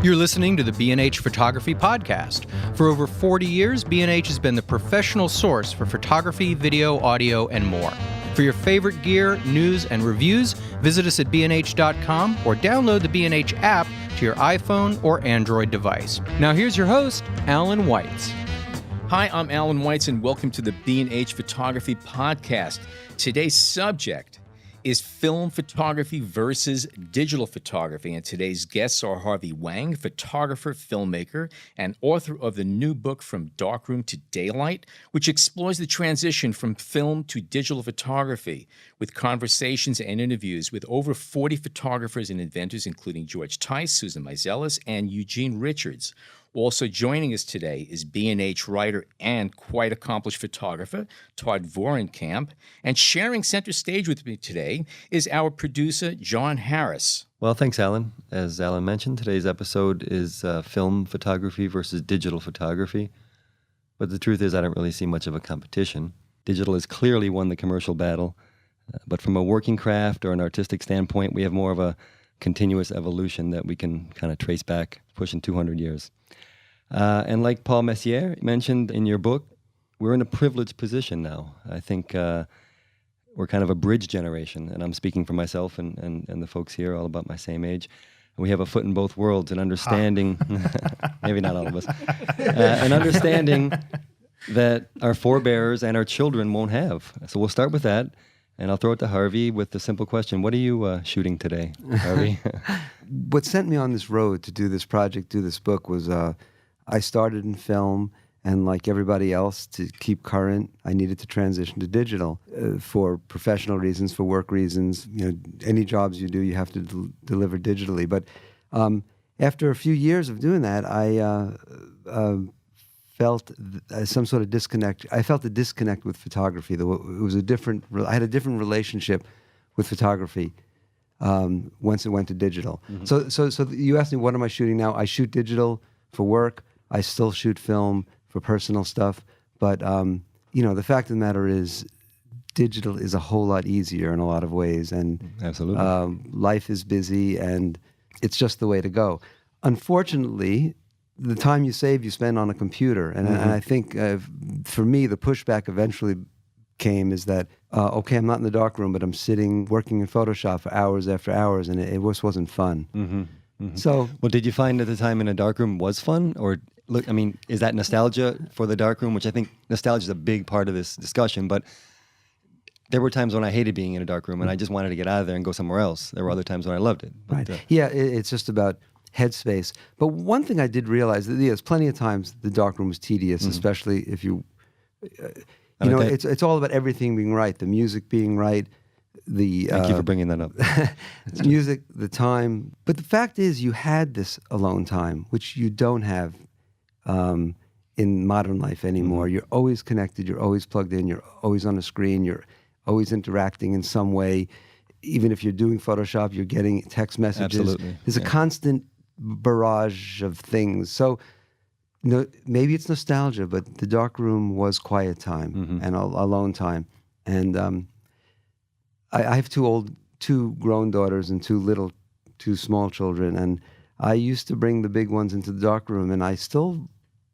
You're listening to the B&H Photography Podcast. For over 40 years, B&H has been the professional source for photography, video, audio, and more. For your favorite gear, news, and reviews, visit us at bnh.com or download the B&H app to your iPhone or Android device. Now here's your host, Alan Weitz. Hi, I'm Alan Weitz, and welcome to the B&H Photography Podcast. Today's subject is film photography versus digital photography, and today's guests are Harvey Wang, photographer, filmmaker, and author of the new book From Darkroom to Daylight, which explores the transition from film to digital photography with conversations and interviews with over 40 photographers and inventors, including George Tice, Susan Meiselas, and Eugene Richards. Also joining us today is B&H writer and quite accomplished photographer, Todd Vorenkamp. And sharing center stage with me today is our producer, John Harris. Well, thanks, Alan. As Alan mentioned, today's episode is film photography versus digital photography. But the truth is I don't really see much of a competition. Digital has clearly won the commercial battle. But from a working craft or an artistic standpoint, we have more of a continuous evolution that we can kind of trace back, pushing 200 years. And like Paul Messier mentioned in your book, we're in a privileged position now. I think we're kind of a bridge generation, and I'm speaking for myself and the folks here, all about my same age. And we have a foot in both worlds, and understanding, maybe not all of us, an understanding that our forebears and our children won't have. So we'll start with that, and I'll throw it to Harvey with the simple question. What are you shooting today, Harvey? What sent me on this road to do this project, do this book, was I started in film, and like everybody else, to keep current, I needed to transition to digital for professional reasons, for work reasons. You know, any jobs you do, you have to deliver digitally. But after a few years of doing that, I felt some sort of disconnect. I felt a disconnect with photography. It was I had a different relationship with photography once it went to digital. Mm-hmm. So you asked me, what am I shooting now? I shoot digital for work. I still shoot film for personal stuff, but the fact of the matter is, digital is a whole lot easier in a lot of ways, and absolutely, life is busy, and it's just the way to go. Unfortunately, the time you save, you spend on a computer, and I think for me, the pushback eventually came is that okay, I'm not in the darkroom, but I'm sitting working in Photoshop for hours after hours, and it just wasn't fun. Mm-hmm. Mm-hmm. So, well, did you find at the time in a darkroom was fun, or look? I mean, is that nostalgia for the darkroom? Which I think nostalgia is a big part of this discussion. But there were times when I hated being in a darkroom and I just wanted to get out of there and go somewhere else. There were other times when I loved it. But, right? Yeah, it's just about headspace. But one thing I did realize that there's plenty of times the darkroom was tedious, especially if you know, it's all about everything being right, the music being right. Thank you for bringing that up. Music, the time. But the fact is, you had this alone time, which you don't have in modern life anymore. You're always connected. You're always plugged in. You're always on a screen. You're always interacting in some way. Even if you're doing Photoshop, you're getting text messages. Absolutely. There's a constant barrage of things. So maybe it's nostalgia, but the darkroom was quiet time and alone time. And I have two grown daughters and two small children, and I used to bring the big ones into the darkroom, and I still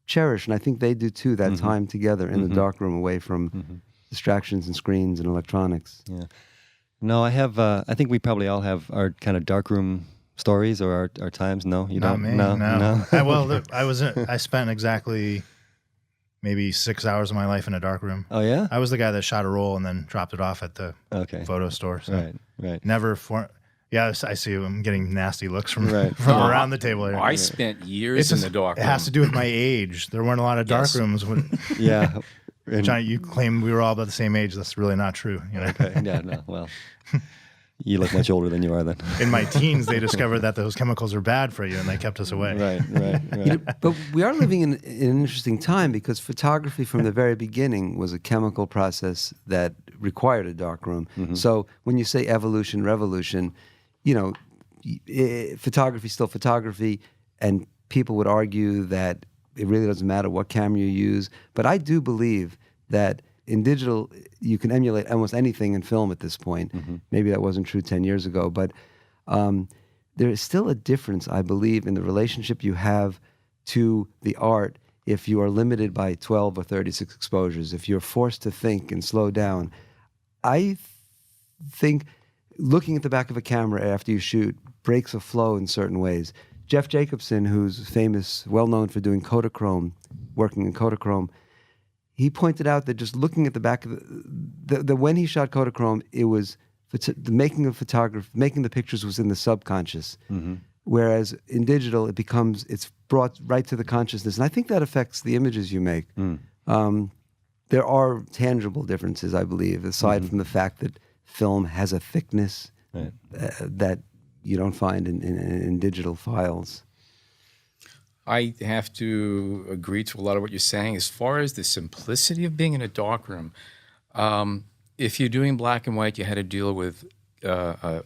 cherish, and I think they do too, that time together in the darkroom, away from distractions and screens and electronics. Yeah. No, I have. I think we probably all have our kind of darkroom stories or our times. No, you Not don't. Me, No. I spent exactly maybe 6 hours of my life in a dark room. Oh, yeah? I was the guy that shot a roll and then dropped it off at the photo store. So Right. never I see I'm getting nasty looks from around the table here. I spent years in the dark room. It has to do with my age. There weren't a lot of dark rooms. Yeah. John, you claim we were all about the same age. That's really not true. You know? Okay. Yeah, no, well, you look much older than you are then. In my teens, they discovered that those chemicals are bad for you, and they kept us away. Right. But we are living in an interesting time, because photography from the very beginning was a chemical process that required a darkroom. So when you say evolution, revolution, photography is still photography, and people would argue that it really doesn't matter what camera you use. But I do believe that in digital, you can emulate almost anything in film at this point. Maybe that wasn't true 10 years ago, but there is still a difference, I believe, in the relationship you have to the art if you are limited by 12 or 36 exposures, if you're forced to think and slow down. I think looking at the back of a camera after you shoot breaks a flow in certain ways. Jeff Jacobson, who's famous, well-known for doing Kodachrome, working in Kodachrome, he pointed out that just looking at the back of the when he shot Kodachrome, it was the making of photography, making the pictures was in the subconscious. Mm-hmm. Whereas in digital, it's brought right to the consciousness. And I think that affects the images you make. There are tangible differences, I believe, aside from the fact that film has a thickness that you don't find in digital files. I have to agree to a lot of what you're saying. As far as the simplicity of being in a darkroom, if you're doing black and white, you had to deal with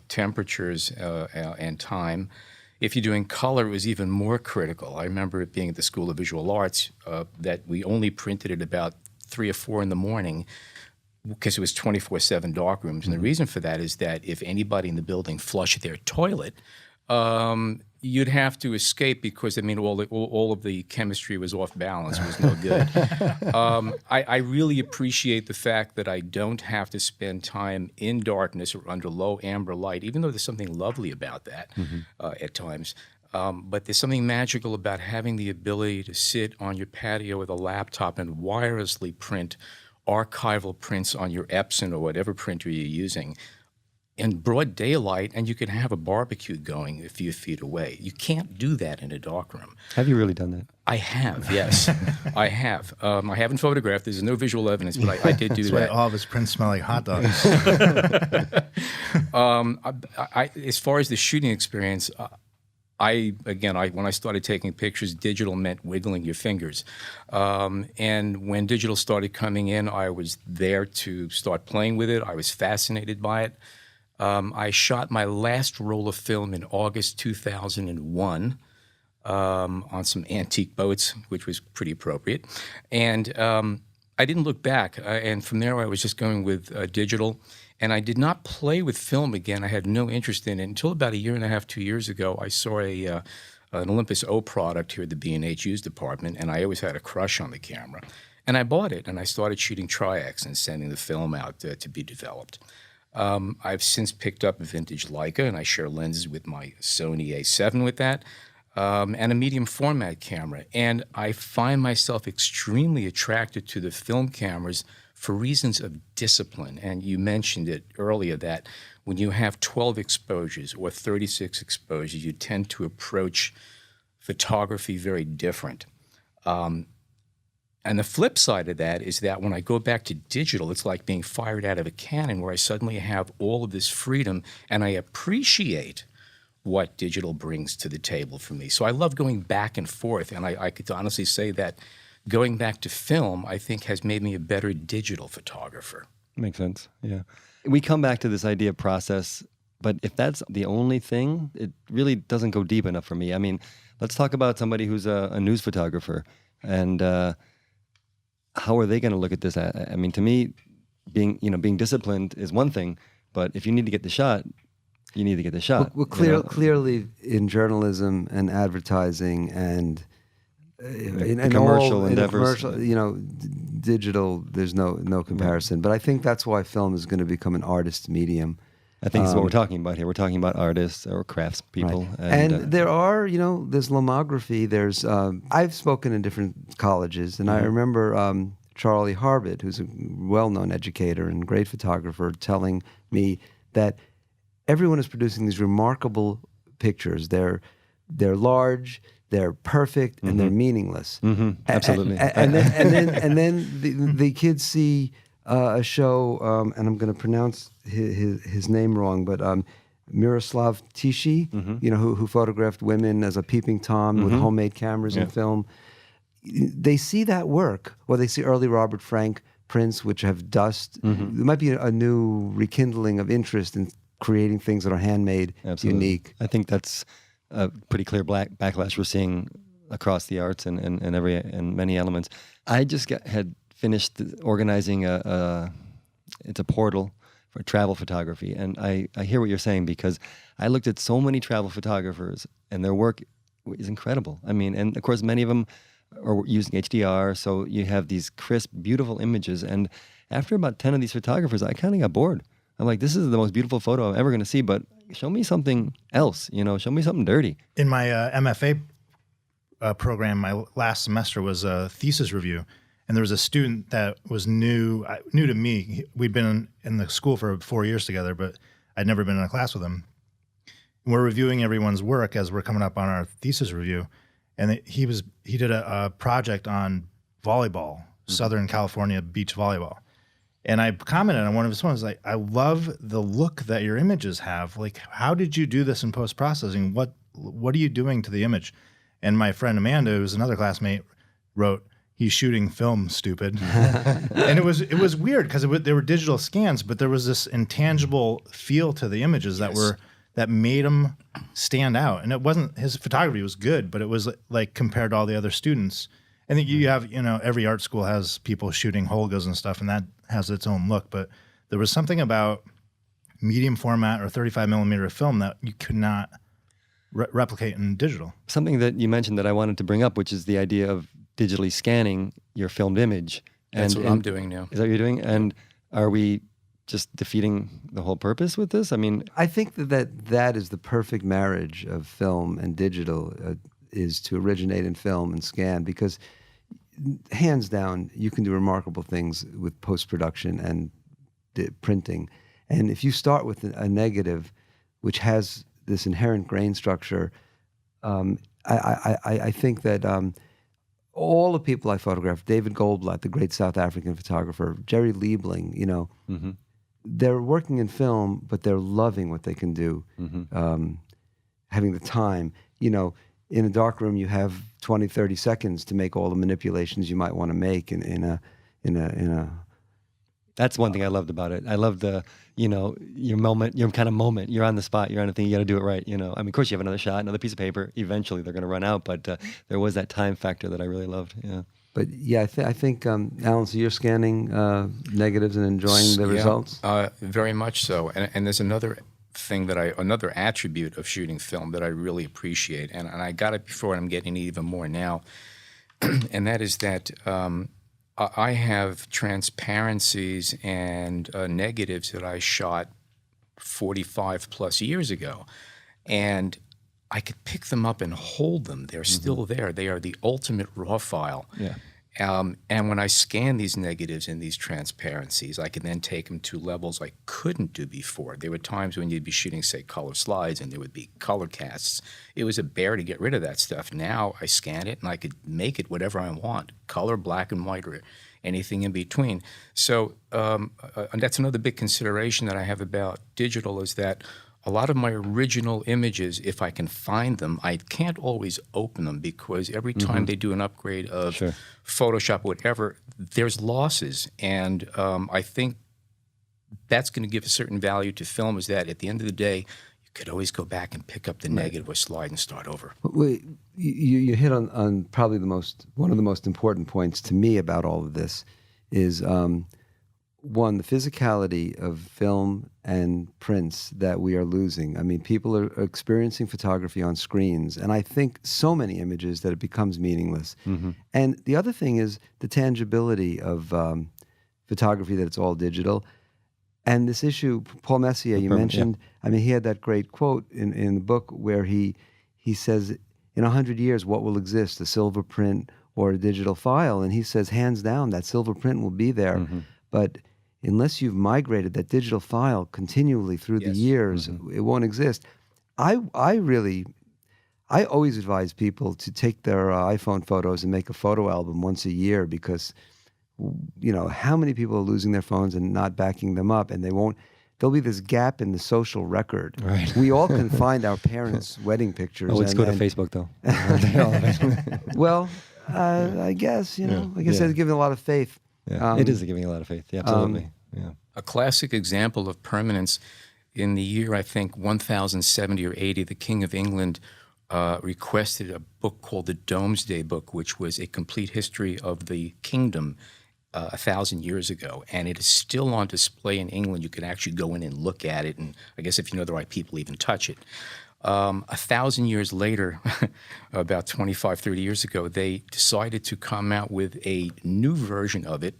temperatures and time. If you're doing color, it was even more critical. I remember it being at the School of Visual Arts that we only printed at about 3 or 4 in the morning because it was 24/7 darkrooms. And the reason for that is that if anybody in the building flushed their toilet, you'd have to escape because, I mean, all of the chemistry was off balance. It was no good. I really appreciate the fact that I don't have to spend time in darkness or under low amber light, even though there's something lovely about that at times. But there's something magical about having the ability to sit on your patio with a laptop and wirelessly print archival prints on your Epson or whatever printer you're using in broad daylight, and you can have a barbecue going a few feet away. You can't do that in a darkroom. Have you really done that? I have, yes. I have. I haven't photographed. There's no visual evidence, but I did do That's that. why all of his prints smell like hot dogs. As far as the shooting experience, when I started taking pictures, digital meant wiggling your fingers. And when digital started coming in, I was there to start playing with it. I was fascinated by it. I shot my last roll of film in August 2001 on some antique boats, which was pretty appropriate. And I didn't look back. And from there, I was just going with digital. And I did not play with film again. I had no interest in it until about 1.5 years, 2 years ago. I saw an Olympus O product here at the B&H used department, and I always had a crush on the camera. And I bought it, and I started shooting Tri-X and sending the film out to be developed. I've since picked up a vintage Leica, and I share lenses with my Sony A7 with that, and a medium format camera. And I find myself extremely attracted to the film cameras for reasons of discipline. And you mentioned it earlier that when you have 12 exposures or 36 exposures, you tend to approach photography very different. And the flip side of that is that when I go back to digital, it's like being fired out of a cannon where I suddenly have all of this freedom and I appreciate what digital brings to the table for me. So I love going back and forth, and I could honestly say that going back to film, I think, has made me a better digital photographer. Makes sense, yeah. We come back to this idea of process, but if that's the only thing, it really doesn't go deep enough for me. I mean, let's talk about somebody who's a news photographer, and how are they going to look at this? I mean, to me, being disciplined is one thing, but if you need to get the shot, you need to get the shot. Well, clearly in journalism and advertising and in commercial endeavors, digital, there's no comparison. But I think that's why film is going to become an artist medium. I think that's what we're talking about here. We're talking about artists or craftspeople. Right. And there are, there's lomography. There's, I've spoken in different colleges, and I remember Charlie Harvard, who's a well-known educator and great photographer, telling me that everyone is producing these remarkable pictures. They're large, they're perfect, and they're meaningless. Absolutely. And then the kids see a show, and I'm going to pronounce his name wrong, but Miroslav Tichy, who photographed women as a peeping Tom with homemade cameras and film. They see that work, or they see early Robert Frank prints, which have dust. There might be a new rekindling of interest in creating things that are handmade, unique. I think that's a pretty clear backlash we're seeing across the arts and many elements. I just had finished organizing it's a portal for travel photography. And I hear what you're saying, because I looked at so many travel photographers and their work is incredible. I mean, and of course, many of them are using HDR, so you have these crisp, beautiful images. And after about 10 of these photographers, I kind of got bored. I'm like, this is the most beautiful photo I'm ever going to see, but show me something else, show me something dirty. In my MFA program, my last semester was a thesis review, and there was a student that was new to me. We'd been in the school for 4 years together, but I'd never been in a class with him. And we're reviewing everyone's work as we're coming up on our thesis review, and he did a project on volleyball, Southern California beach volleyball. And I commented on one of his ones, like, I love the look that your images have. Like, how did you do this in post-processing? What are you doing to the image? And my friend Amanda, who's another classmate, wrote, he's shooting film, stupid. And it was weird, because they were digital scans, but there was this intangible feel to the images that made him stand out. And it wasn't, his photography was good, but it was like compared to all the other students. And then you have, every art school has people shooting Holgas and stuff, and that has its own look. But there was something about medium format or 35 millimeter film that you could not replicate in digital. Something that you mentioned that I wanted to bring up, which is the idea of digitally scanning your filmed image. That's what I'm doing now. Is that what you're doing? And are we just defeating the whole purpose with this? I mean, I think that is the perfect marriage of film and digital, is to originate in film and scan, because hands down, you can do remarkable things with post-production and printing. And if you start with a negative, which has this inherent grain structure, I think that all the people I photographed, David Goldblatt, the great South African photographer, Jerry Liebling, they're working in film, but they're loving what they can do, having the time. In a darkroom, you have 20, 30 seconds to make all the manipulations you might want to make in a. That's one thing I loved about it. I love the, your moment, your kind of moment. You're on the spot. You're on a thing. You got to do it right. I mean, of course, you have another shot, another piece of paper. Eventually, they're going to run out. But there was that time factor that I really loved. Yeah. But yeah, I think Alan, so you're scanning negatives and enjoying the results. Very much so. And there's another thing another attribute of shooting film that I really appreciate, and I got it before, and I'm getting it even more now, and that is that I have transparencies and negatives that I shot 45 plus years ago, and I could pick them up and hold them. They're still there. They are the ultimate raw file. Yeah. And when I scan these negatives and these transparencies, I can then take them to levels I couldn't do before. There were times when you'd be shooting, say, color slides, and there would be color casts. It was a bear to get rid of that stuff. Now I scan it, and I could make it whatever I want, color, black and white, or anything in between. So and that's another big consideration that I have about digital, is that a lot of my original images, if I can find them, I can't always open them, because every time they do an upgrade of Photoshop or whatever, there's losses. And I think that's going to give a certain value to film, is that at the end of the day, you could always go back and pick up the negative or slide and start over. Wait, you hit on probably one of the most important points to me about all of this is one, the physicality of film and prints that we are losing. I mean, people are experiencing photography on screens, and I think so many images that it becomes meaningless. And the other thing is the tangibility of photography, that it's all digital. And this issue, Paul Messier, you mentioned, I mean, he had that great quote in the book where he says, in 100 years, what will exist, a silver print or a digital file? And he says, hands down, that silver print will be there. But unless you've migrated that digital file continually through the years, it won't exist. I always advise people to take their iPhone photos and make a photo album once a year, because, how many people are losing their phones and not backing them up, and there'll be this gap in the social record. Right. We all can find our parents' wedding pictures. Oh, let's go to Facebook, though. Well, I guess, I guess that's giving a lot of faith. Yeah, it is giving a lot of faith. Yeah, absolutely. A classic example of permanence, in the year, I think, 1070 or 80, the King of England requested a book called the Domesday Book, which was a complete history of the kingdom 1,000 years ago, and it is still on display in England. You can actually go in and look at it, and I guess if you know the right people, even touch it. 1,000 years later, about 25, 30 years ago, they decided to come out with a new version of it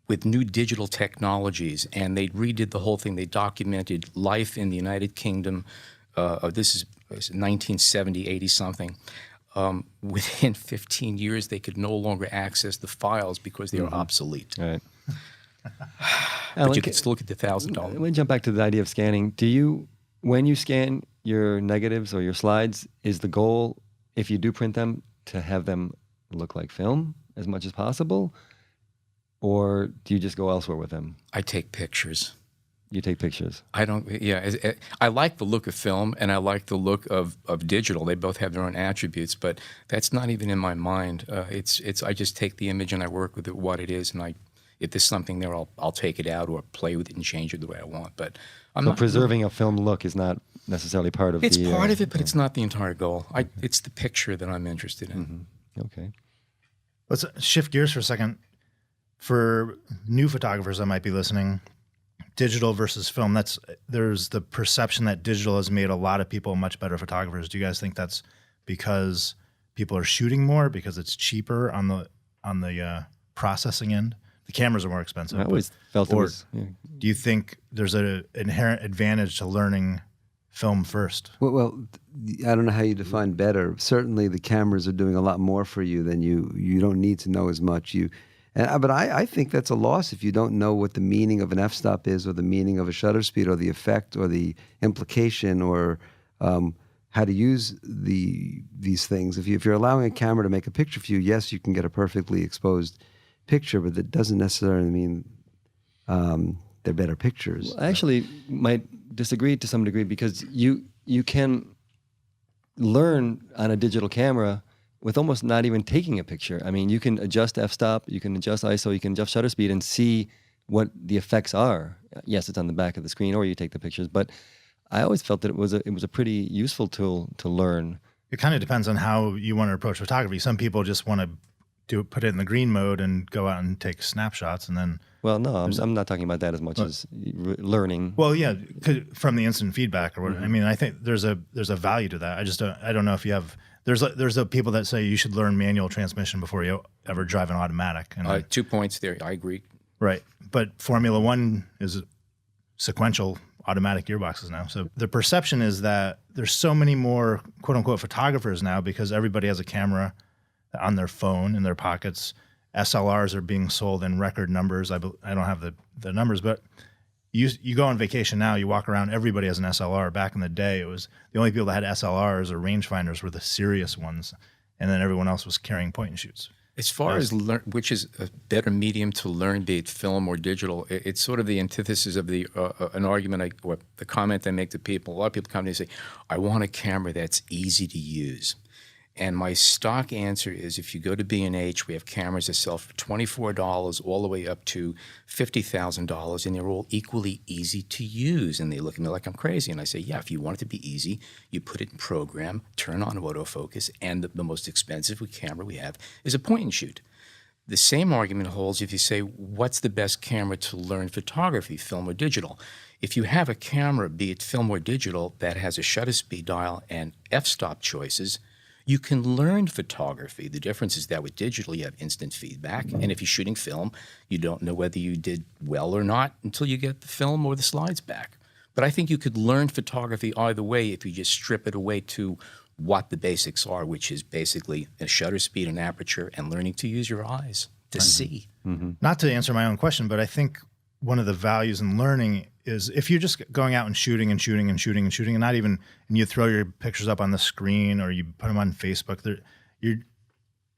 with new digital technologies, and they redid the whole thing. They documented life in the United Kingdom. This is 1970, 80-something. Within 15 years, they could no longer access the files because they are obsolete. Right. But you can still get the $1,000. Let me jump back to the idea of scanning. When you scan your negatives or your slides, is the goal, if you do print them, to have them look like film as much as possible? Or do you just go elsewhere with them? I take pictures. You take pictures. I like the look of film and I like the look of digital. They both have their own attributes, but that's not even in my mind. I just take the image and I work with it, what it is, and if there's something there, I'll take it out or play with it and change it the way I want. But preserving a film look is not necessarily part of it's part of it, but it's not the entire goal. It's the picture that I'm interested in. Mm-hmm. Okay. Let's shift gears for a second. For new photographers that might be listening, digital versus film, there's the perception that digital has made a lot of people much better photographers. Do you guys think that's because people are shooting more, because it's cheaper on the processing end? The cameras are more expensive. I always felt it was. Yeah. Do you think there's an inherent advantage to learning film first? Well, I don't know how you define better. Certainly, the cameras are doing a lot more for you than you don't need to know as much. But I think that's a loss if you don't know what the meaning of an f-stop is, or the meaning of a shutter speed, or the effect, or the implication, or how to use these things. If you're allowing a camera to make a picture for you, yes, you can get a perfectly exposed picture, but that doesn't necessarily mean they're better pictures. Well, I actually might disagree to some degree, because you can learn on a digital camera with almost not even taking a picture. I mean, you can adjust f-stop, you can adjust ISO, you can adjust shutter speed and see what the effects are. Yes, it's on the back of the screen, or you take the pictures, but I always felt that it was a pretty useful tool to learn. It kind of depends on how you want to approach photography. Some people just want to put it in the green mode and go out and take snapshots, and then... Well, no, I'm not talking about that as much as learning. Well, yeah, from the instant feedback or whatever. Mm-hmm. I mean, I think there's a value to that. I don't know if you have... There's people that say you should learn manual transmission before you ever drive an automatic. And 2 points there. I agree. Right. But Formula One is sequential automatic gearboxes now. So the perception is that there's so many more quote unquote photographers now, because everybody has a camera on their phone in their pockets. SLRs are being sold in record numbers. I don't have the numbers, but you go on vacation now, you walk around, everybody has an SLR. Back in the day, it was the only people that had SLRs or rangefinders were the serious ones, and then everyone else was carrying point and shoots. As far as which is a better medium to learn, be it film or digital, it's sort of the antithesis of an argument or the comment I make to people. A lot of people come to me and say, I want a camera that's easy to use. And my stock answer is, if you go to B&H, we have cameras that sell for $24 all the way up to $50,000, and they're all equally easy to use. And they look at me like I'm crazy. And I say, yeah, if you want it to be easy, you put it in program, turn on autofocus, and the most expensive camera we have is a point and shoot. The same argument holds if you say, what's the best camera to learn photography, film or digital? If you have a camera, be it film or digital, that has a shutter speed dial and f-stop choices, you can learn photography. The difference is that with digital, you have instant feedback. And if you're shooting film, you don't know whether you did well or not until you get the film or the slides back. But I think you could learn photography either way if you just strip it away to what the basics are, which is basically a shutter speed and aperture and learning to use your eyes to see. Mm-hmm. Not to answer my own question, but I think one of the values in learning is if you're just going out and shooting and not even, and you throw your pictures up on the screen or you put them on Facebook,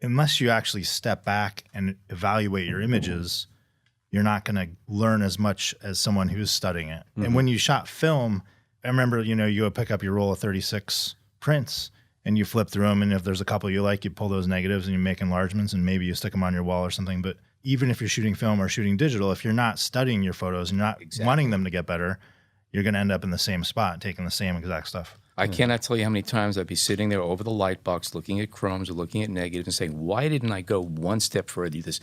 unless you actually step back and evaluate your images, you're not going to learn as much as someone who's studying it. Mm-hmm. And when you shot film, I remember, you would pick up your roll of 36 prints and you flip through them. And if there's a couple you like, you pull those negatives and you make enlargements and maybe you stick them on your wall or something. But even if you're shooting film or shooting digital, if you're not studying your photos and you're not wanting them to get better, you're going to end up in the same spot, taking the same exact stuff. I cannot tell you how many times I'd be sitting there over the light box looking at chromes or looking at negatives and saying, why didn't I go one step further? This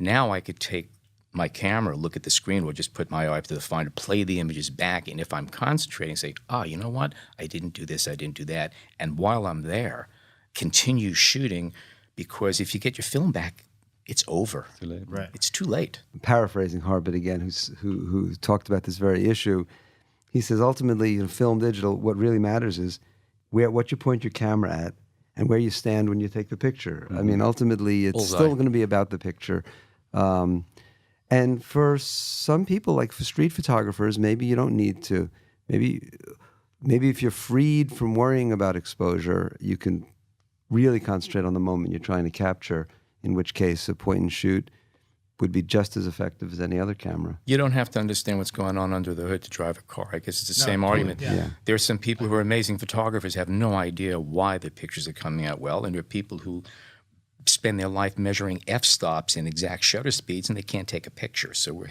Now I could take my camera, look at the screen, or just put my eye up to the finder, play the images back, and if I'm concentrating, say, you know what? I didn't do this, I didn't do that. And while I'm there, continue shooting, because if you get your film back, it's over. Too late. Right. It's too late. Paraphrasing Harbit again, who talked about this very issue, he says ultimately, film digital, what really matters is what you point your camera at and where you stand when you take the picture. I mean, ultimately, it's Bullseye. still going to be about the picture. And for some people, like for street photographers, maybe you don't need to. Maybe if you're freed from worrying about exposure, you can really concentrate on the moment you're trying to capture, in which case a point and shoot would be just as effective as any other camera. You don't have to understand what's going on under the hood to drive a car. I guess it's the same totally, argument. yeah. There are some people who are amazing photographers, have no idea why the pictures are coming out well, and there are people who spend their life measuring f-stops and exact shutter speeds, and they can't take a picture. So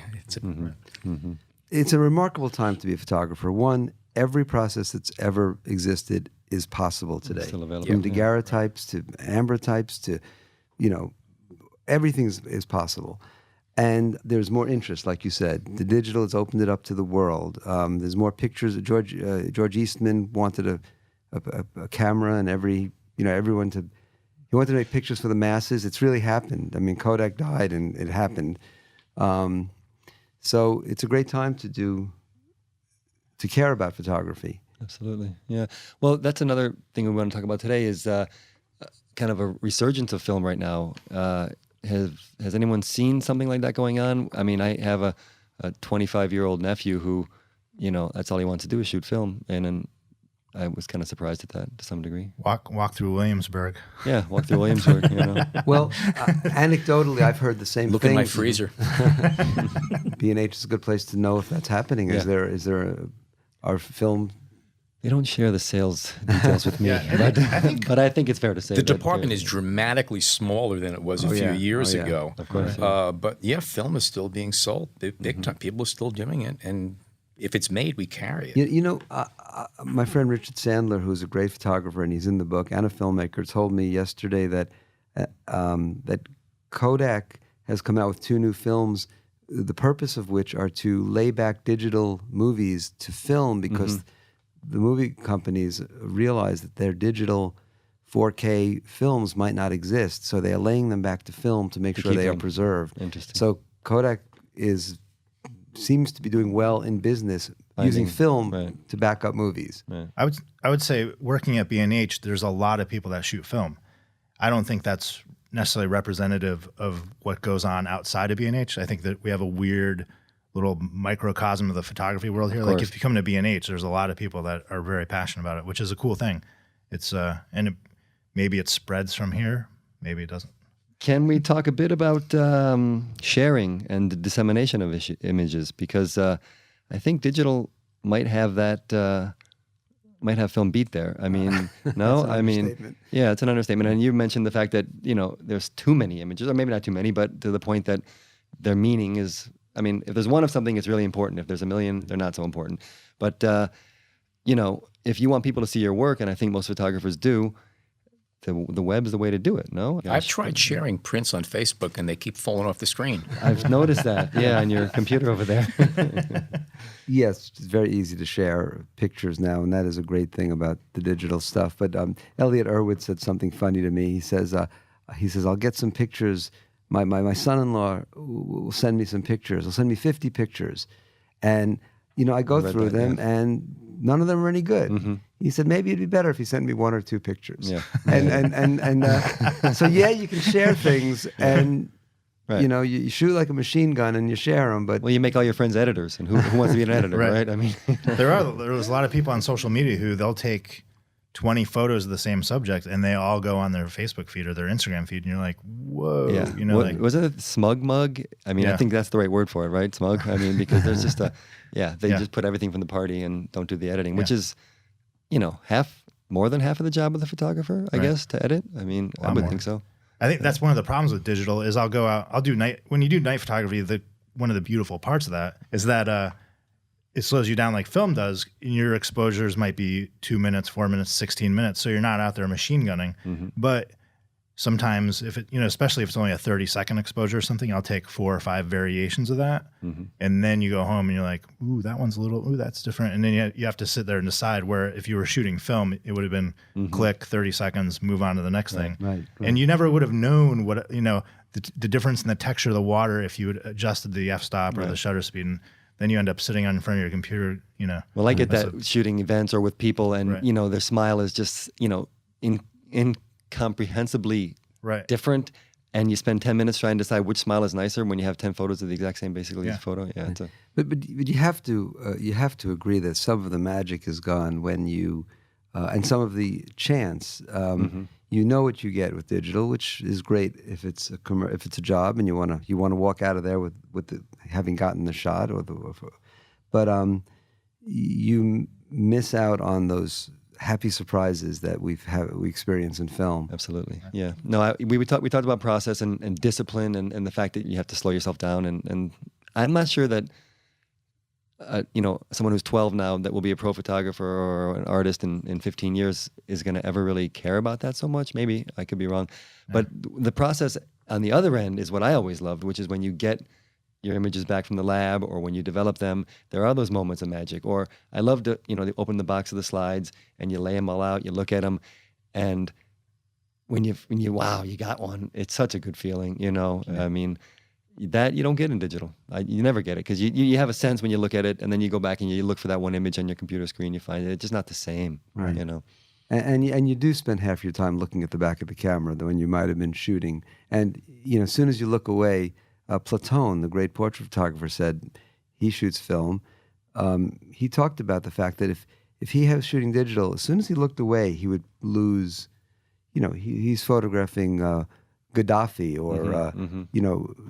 It's a remarkable time to be a photographer. One, every process that's ever existed is possible today. Still available. From daguerreotypes to ambrotypes to, everything is possible. And there's more interest, like you said. The digital has opened it up to the world. There's more pictures. George Eastman wanted a camera and everyone to. He wanted to make pictures for the masses. It's really happened. I mean, Kodak died, and it happened. So it's a great time to care about photography. Absolutely. Yeah. Well, that's another thing we want to talk about today is kind of a resurgence of film right now. Has anyone seen something like that going on? I mean, I have a 25-year-old nephew who, that's all he wants to do is shoot film. And I was kind of surprised at that to some degree. Walk through Williamsburg. Yeah, walk through Williamsburg, Well, anecdotally, I've heard the same look thing. at my freezer. B&H is a good place to know if that's happening. Yeah. Is there our film? They don't share the sales details with me, but I think it's fair to say The that, department is dramatically smaller than it was a few years ago. Of course. But yeah, film is still being sold big time. People are still doing it, and if it's made, we carry it. My friend Richard Sandler, who's a great photographer and he's in the book and a filmmaker, told me yesterday that that Kodak has come out with 2 new films, the purpose of which are to lay back digital movies to film because the movie companies realize that their digital 4K films might not exist, so they are laying them back to film to make sure they are preserved. Interesting. So Kodak seems to be doing well in business using film to back up movies. Right. I would say working at B&H, there's a lot of people that shoot film. I don't think that's necessarily representative of what goes on outside of B&H. I think that we have a weird little microcosm of the photography world here. Like if you come to B&H, there's a lot of people that are very passionate about it, which is a cool thing. It's maybe it spreads from here, maybe it doesn't. Can we talk a bit about sharing and the dissemination of images? Because I think digital might have that, might have film beat there. I mean, no, I mean, yeah, it's an understatement. And you mentioned the fact that, there's too many images, or maybe not too many, but to the point that their meaning is, I mean, if there's one of something, it's really important. If there's a million, they're not so important. But, if you want people to see your work, and I think most photographers do, the web is the way to do it, no? I've tried sharing prints on Facebook, and they keep falling off the screen. I've noticed that, on your computer over there. Yes, it's very easy to share pictures now, and that is a great thing about the digital stuff. But Elliott Erwitt said something funny to me. He says, I'll get some pictures. My son-in-law will send me some pictures. He'll send me 50 pictures. And, I go through them, and none of them are any good. Mm-hmm. He said, maybe it'd be better if he sent me 1 or 2 pictures. Yeah. And so, you can share things, and, you shoot like a machine gun and you share them. But well, you make all your friends editors, and who wants to be an editor, right? I mean, there was a lot of people on social media who they'll take 20 photos of the same subject, and they all go on their Facebook feed or their Instagram feed, and you're like, whoa. Yeah. Was it a smug mug? I mean, I think that's the right word for it, right? Smug. I mean, because there's just they just put everything from the party and don't do the editing, which is, more than half of the job of the photographer, I guess, to edit. I mean, I would think so. I think that's one of the problems with digital is I'll do night, when you do night photography, one of the beautiful parts of that is that it slows you down like film does. Your exposures might be 2 minutes, 4 minutes, 16 minutes. So you're not out there machine gunning. Mm-hmm. But sometimes if it, especially if it's only a 30-second exposure or something, I'll take 4 or 5 variations of that. And then you go home and you're like, ooh, that one's that's different. And then you have to sit there and decide, where if you were shooting film, it would have been click, 30 seconds, move on to the next thing. Right. And you never would have known what, the difference in the texture of the water if you had adjusted the f-stop or the shutter speed. And then you end up sitting in front of your computer, Well, I get that shooting events or with people and, their smile is just, incomprehensibly different, and you spend 10 minutes trying to decide which smile is nicer when you have 10 photos of the exact same basically photo. Yeah, but you have to agree that some of the magic is gone when you and some of the chance. You know what you get with digital, which is great if it's a job and you want to walk out of there with having gotten the shot but you miss out on those happy surprises that we experience in film. Absolutely. Yeah. No, we talked about process and discipline and the fact that you have to slow yourself down. And I'm not sure that, someone who's 12 now that will be a pro photographer or an artist in 15 years is going to ever really care about that so much. Maybe I could be wrong. But the process on the other end is what I always loved, which is when you get your images back from the lab or when you develop them, there are those moments of magic. Or I love to, they open the box of the slides and you lay them all out, you look at them, and when you wow, you got one, it's such a good feeling, I mean, that you don't get in digital. You never get it because you have a sense when you look at it, and then you go back and you look for that one image on your computer screen, you find it's just not the same, right. And you do spend half your time looking at the back of the camera when you might have been shooting. And, as soon as you look away, Platone, the great portrait photographer, said he shoots film. He talked about the fact that if he was shooting digital, as soon as he looked away, he would lose, he's photographing Gaddafi or,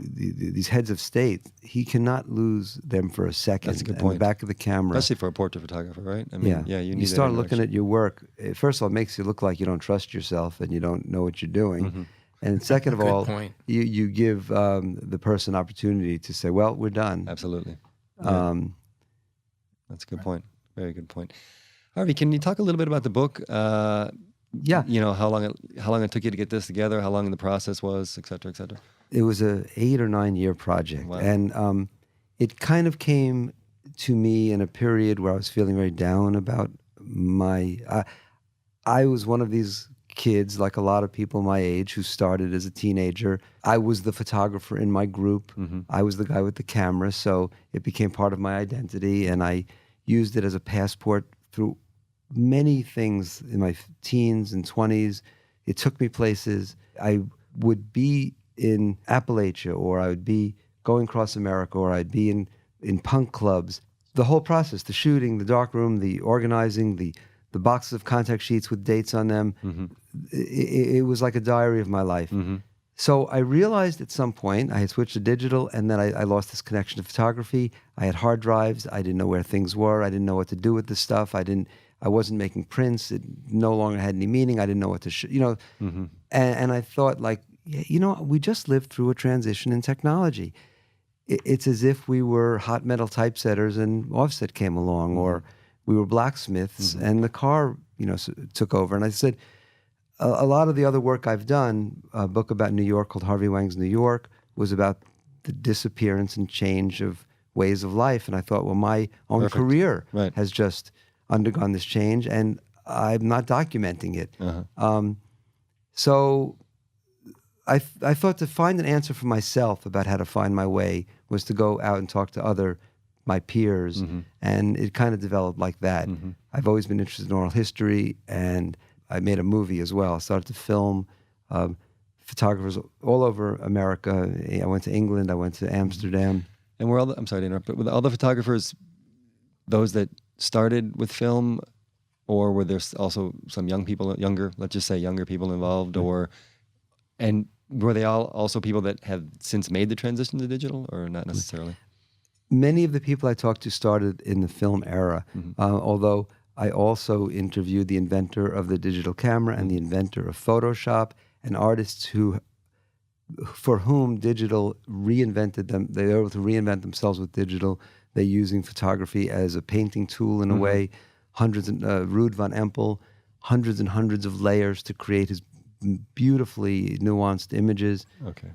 these heads of state. He cannot lose them for a second. That's a good point. The back of the camera. Especially for a portrait photographer, right? I mean, you start looking at your work. First of all, it makes you look like you don't trust yourself and you don't know what you're doing. And second of all, you give the person opportunity to say, well, we're done. Absolutely. That's a good point. Very good point. Harvey, can you talk a little bit about the book? How long it took you to get this together, how long the process was, et cetera, et cetera? It was a 8 or 9 year project. Wow. And it kind of came to me in a period where I was feeling very down about I was one of these kids, like a lot of people my age, who started as a teenager. I was the photographer in my group. I was the guy with the camera, so it became part of my identity, and I used it as a passport through many things in my teens and 20s. It took me places. I would be in Appalachia, or I would be going across America, or I'd be in punk clubs. The whole process, the shooting, the darkroom, the organizing, the boxes of contact sheets with dates on them, it was like a diary of my life. So I realized at some point I had switched to digital, and then I lost this connection to photography. I had hard drives. I didn't know where things were. I didn't know what to do with this stuff. I wasn't making prints. It no longer had any meaning. I didn't know what to and I thought, like, we just lived through a transition in technology. It's as if we were hot metal typesetters and offset came along, or we were blacksmiths and the car, took over. And I said, a lot of the other work I've done, a book about New York called Harvey Wang's New York, was about the disappearance and change of ways of life. And I thought, well, my own career has just undergone this change, and I'm not documenting it. So I thought to find an answer for myself about how to find my way was to go out and talk to my peers, and it kind of developed like that. I've always been interested in oral history, and I made a movie as well. I started to film photographers all over America. I went to England, I went to Amsterdam. And I'm sorry to interrupt, but were all the photographers those that started with film, or were there also some let's just say younger people involved, and were they all also people that have since made the transition to digital, or not necessarily? Many of the people I talked to started in the film era, although I also interviewed the inventor of the digital camera and the inventor of Photoshop, and artists for whom digital reinvented them. They were able to reinvent themselves with digital. They're using photography as a painting tool in a way. Ruud van Empel, hundreds and hundreds of layers to create his beautifully nuanced images. Okay.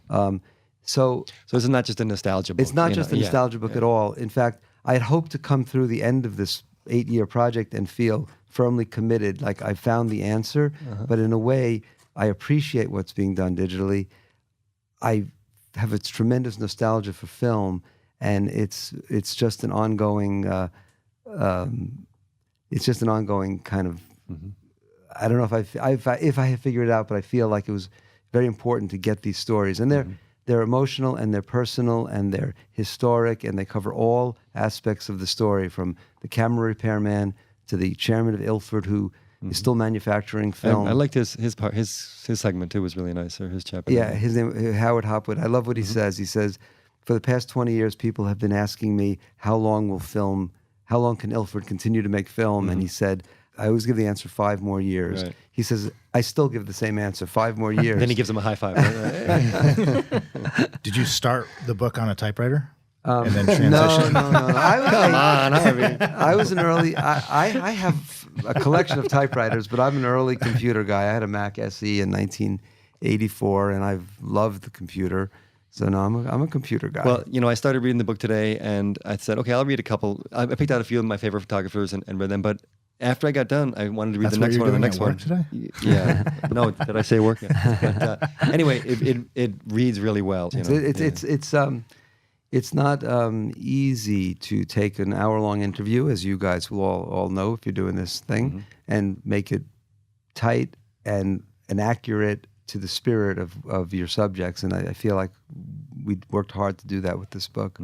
So it's not just a nostalgia book. it's not just a nostalgia book at all. In fact, I had hoped to come through the end of this 8-year project and feel firmly committed, like I found the answer. But in a way, I appreciate what's being done digitally. I have a tremendous nostalgia for film, and it's just an ongoing. It's just an ongoing kind of. I don't know if I have figured it out, but I feel like it was very important to get these stories, and they're emotional and they're personal and they're historic, and they cover all aspects of the story, from the camera repairman to the chairman of Ilford, who is still manufacturing film. I liked his part. His segment too was really nice, or his chapter. Yeah, his name Howard Hopwood. I love what he says. He says, "For the past 20 years, people have been asking me how long can Ilford continue to make film?" And he said, I always give the answer 5 more years. Right. He says, I still give the same answer, 5 more years. Then he gives him a high five. Right? Did you start the book on a typewriter and then No. transition? Come on, Harvey. I was an early, I have a collection of typewriters, but I'm an early computer guy. I had a Mac SE in 1984, and I've loved the computer. So no, I'm a computer guy. Well, I started reading the book today, and I said, okay, I'll read a couple. I picked out a few of my favorite photographers and read them, but after I got done, I wanted to read That's the what next you're one and the doing next at one. work today? Yeah. No, did I say work? But, anyway, it reads really well. It's not easy to take an hour-long interview, as you guys will all know if you're doing this thing, and make it tight and accurate to the spirit of your subjects. And I feel like we worked hard to do that with this book.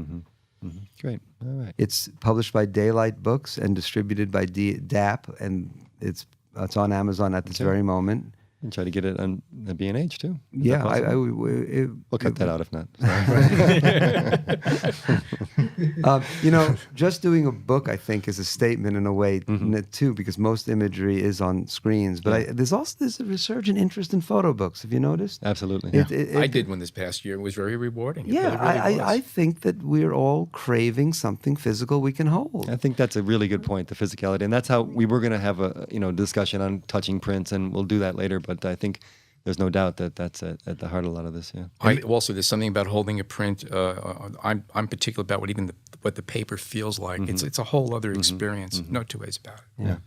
Great. All right. It's published by Daylight Books and distributed by DAP, and it's on Amazon at this very moment. And try to get it on the B&H too. Is Yeah, that possible? We'll cut that out if not. Just doing a book, I think, is a statement in a way too, because most imagery is on screens. But there's a resurgent interest in photo books. Have you noticed? Absolutely. I did one this past year. It was very rewarding. It Yeah, really was. I think that we're all craving something physical we can hold. I think that's a really good point, the physicality. And that's how we were going to have a discussion on touching prints, and we'll do that later. But I think there's no doubt that that's at the heart of a lot of this, Also, there's something about holding a print. I'm particular about what the paper feels like. It's a whole other experience. No two ways about it. Yeah.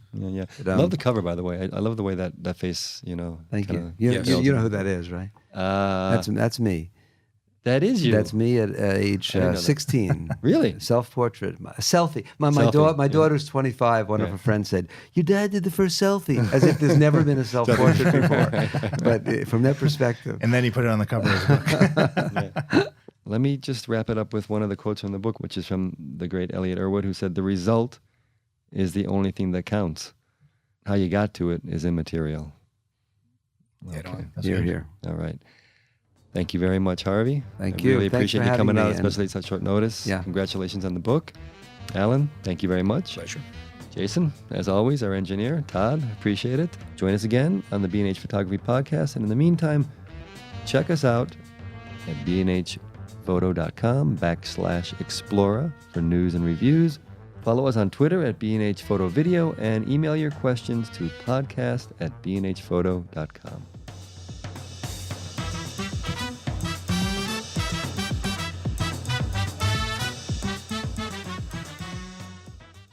I love the cover, by the way. I love the way that face, Thank you. Yes. You know who that is, right? That's me. That is you. That's me at age 16. Really? Self-portrait. A selfie. My Selfie, daughter's 25. One of her friends said, your dad did the first selfie, as if there's never been a self-portrait before. But from that perspective. And then you put it on the cover of the book. Let me just wrap it up with one of the quotes from the book, which is from the great Elliott Erwitt, who said, the result is the only thing that counts. How you got to it is immaterial. Okay. Here. All right. Thank you very much, Harvey. Thank I you. really Thanks appreciate for you having coming me, out, and- especially at such short notice. Yeah. Congratulations on the book. Alan, thank you very much. Pleasure. Jason, as always, our engineer. Todd, appreciate it. Join us again on the B&H Photography Podcast. And in the meantime, check us out at bnhphoto.com/Explora for news and reviews. Follow us on Twitter at B&H Photo Video, and email your questions to podcast@bnhphoto.com.